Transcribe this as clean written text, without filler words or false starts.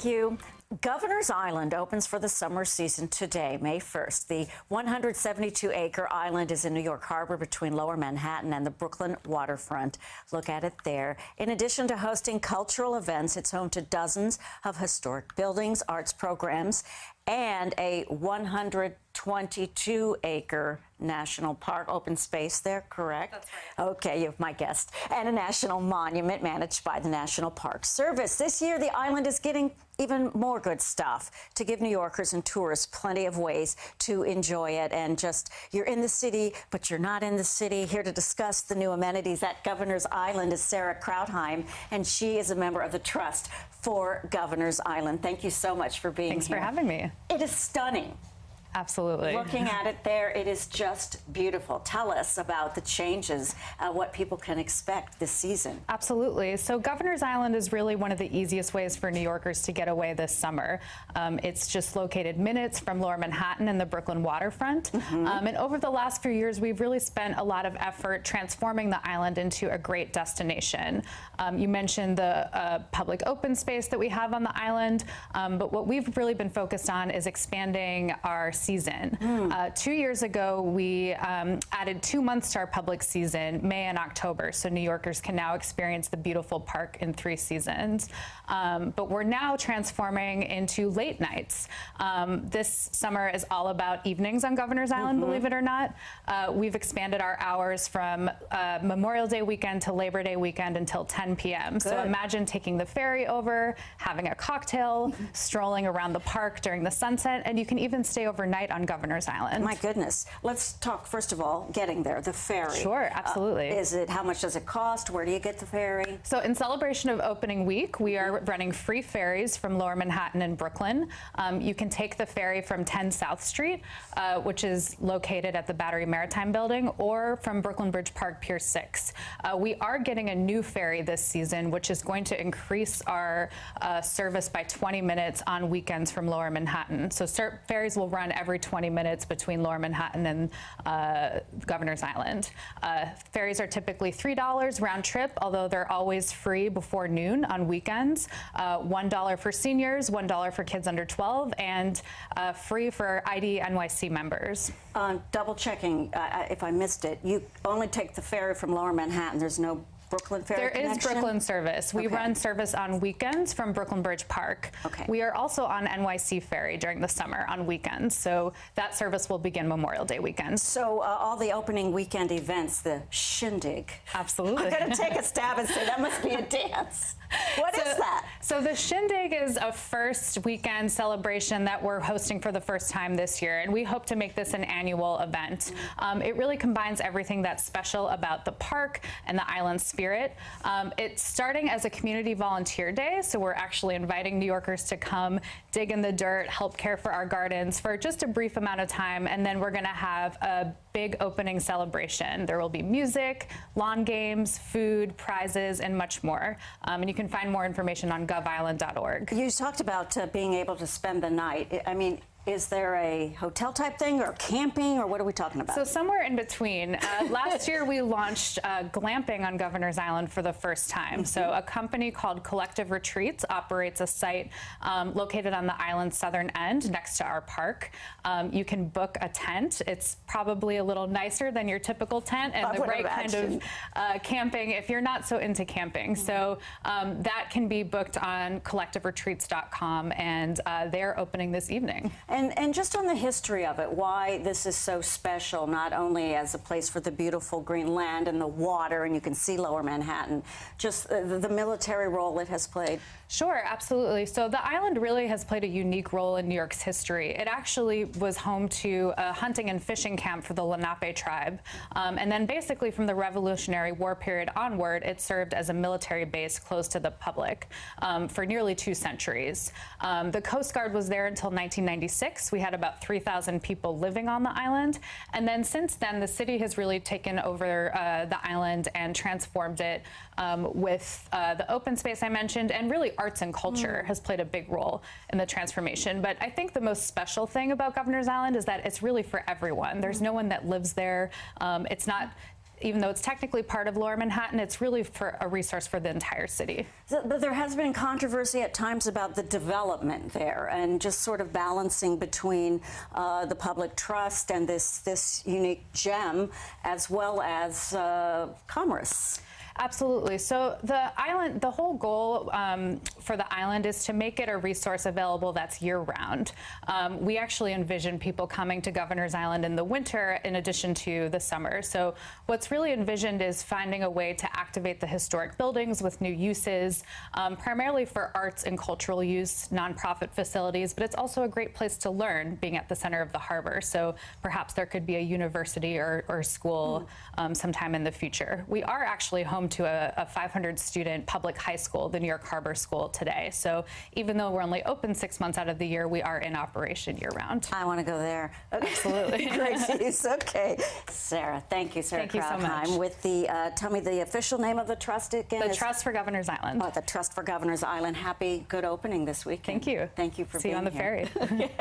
Thank you. Governor's Island opens for the summer season today, May 1st. The 172-acre island is in New York Harbor between Lower Manhattan and the Brooklyn waterfront. Look at it there. In addition to hosting cultural events, it's home to dozens of historic buildings, arts programs, and a 122-acre national park, open space there, correct? That's right. Okay, you have my guest. And a national monument managed by the National Park Service. This year, the island is getting even more good stuff to give New Yorkers and tourists plenty of ways to enjoy it. And just, you're in the city, but you're not in the city. Here to discuss the new amenities at Governor's Island is Sarah Krautheim, and she is a member of the Trust for Governor's Island. Thank you so much for being here. Thanks for having me. It is stunning. Absolutely. Looking at it there, it is just beautiful. Tell us about the changes, what people can expect this season. Absolutely. So Governor's Island is really one of the easiest ways for New Yorkers to get away this summer. It's just located minutes from Lower Manhattan and the Brooklyn waterfront. And over the last few years, we've really spent a lot of effort transforming the island into a great destination. You mentioned the public open space that we have on the island, but what we've really been focused on is expanding our season. 2 years ago, we added 2 months to our public season, May and October, so New Yorkers can now experience the beautiful park in 3 seasons. But we're now transforming into late nights. This summer is all about evenings on Governor's Island, believe it or not. We've expanded our hours from Memorial Day weekend to Labor Day weekend until 10 p.m. So imagine taking the ferry over, having a cocktail, strolling around the park during the sunset, and you can even stay overnight on Governor's Island. My goodness. Let's talk, first of all, getting there, the ferry. Sure, absolutely. How much does it cost? Where do you get the ferry? So in celebration of opening week, we are running free ferries from Lower Manhattan and Brooklyn. You can take the ferry from 10 South Street, which is located at the Battery Maritime Building, or from Brooklyn Bridge Park Pier 6. We are getting a new ferry this season, which is going to increase our service by 20 minutes on weekends from Lower Manhattan. So ferries will run every 20 minutes between Lower Manhattan and Governor's Island. Ferries are typically $3 round trip, although they're always free before noon on weekends. $1 for seniors, $1 for kids under 12, and free for ID NYC members. Double checking if I missed it. You only take the ferry from Lower Manhattan. There's no Brooklyn ferry connection? There is Brooklyn service. We run service on weekends from Brooklyn Bridge Park. We are also on NYC ferry during the summer on weekends, so that service will begin Memorial Day weekend. So all the opening weekend events, the shindig. Absolutely. I'm going to take a stab and say that must be a dance. What is that? So the Shindig is a first weekend celebration that we're hosting for the first time this year, and we hope to make this an annual event. It really combines everything that's special about the park and the island spirit. It's starting as a community volunteer day, so we're actually inviting New Yorkers to come dig in the dirt, help care for our gardens for just a brief amount of time, and then we're going to have a big opening celebration. There will be music, lawn games, food, prizes, and much more. And you can find more information on govisland.org. You talked about being able to spend the night. I mean, is there a hotel type thing or camping, or what are we talking about? So somewhere in between. Last year we launched glamping on Governor's Island for the first time. So a company called Collective Retreats operates a site located on the island's southern end next to our park. You can book a tent. It's probably a little nicer than your typical tent and the right kind of camping if you're not so into camping. So that can be booked on collectiveretreats.com, and they're opening this evening. And just on the history of it, why this is so special, not only as a place for the beautiful green land and the water, and you can see Lower Manhattan, just the military role it has played. Sure, absolutely. So the island really has played a unique role in New York's history. It actually was home to a hunting and fishing camp for the Lenape tribe. And then basically from the Revolutionary War period onward, it served as a military base closed to the public for nearly 2 centuries. The Coast Guard was there until 1996. We had about 3,000 people living on the island. And then since then, the city has really taken over the island and transformed it with the open space I mentioned, and really arts and culture has played a big role in the transformation. But I think the most special thing about Governor's Island is that it's really for everyone. There's no one that lives there. even though it's technically part of Lower Manhattan, it's really for a resource for the entire city. But there has been controversy at times about the development there and just sort of balancing between the public trust and this unique gem as well as commerce. Absolutely. So the whole goal for the island is to make it a resource available that's year-round. We actually envision people coming to Governor's Island in the winter in addition to the summer. So what's really envisioned is finding a way to activate the historic buildings with new uses, primarily for arts and cultural use, nonprofit facilities, but it's also a great place to learn, being at the center of the harbor. So perhaps there could be a university or school sometime in the future. We are actually home to a 500-student public high school, the New York Harbor School, today. So even though we're only open 6 months out of the year, we are in operation year-round. I want to go there. Absolutely. Great news. Okay. Sarah, thank you, Sarah Thank you so much. With the, tell me the official name of the trust again. The Trust for Governor's Island. Oh, the Trust for Governor's Island. Happy, good opening this weekend. Thank you. Thank you for See being you on the here. ferry.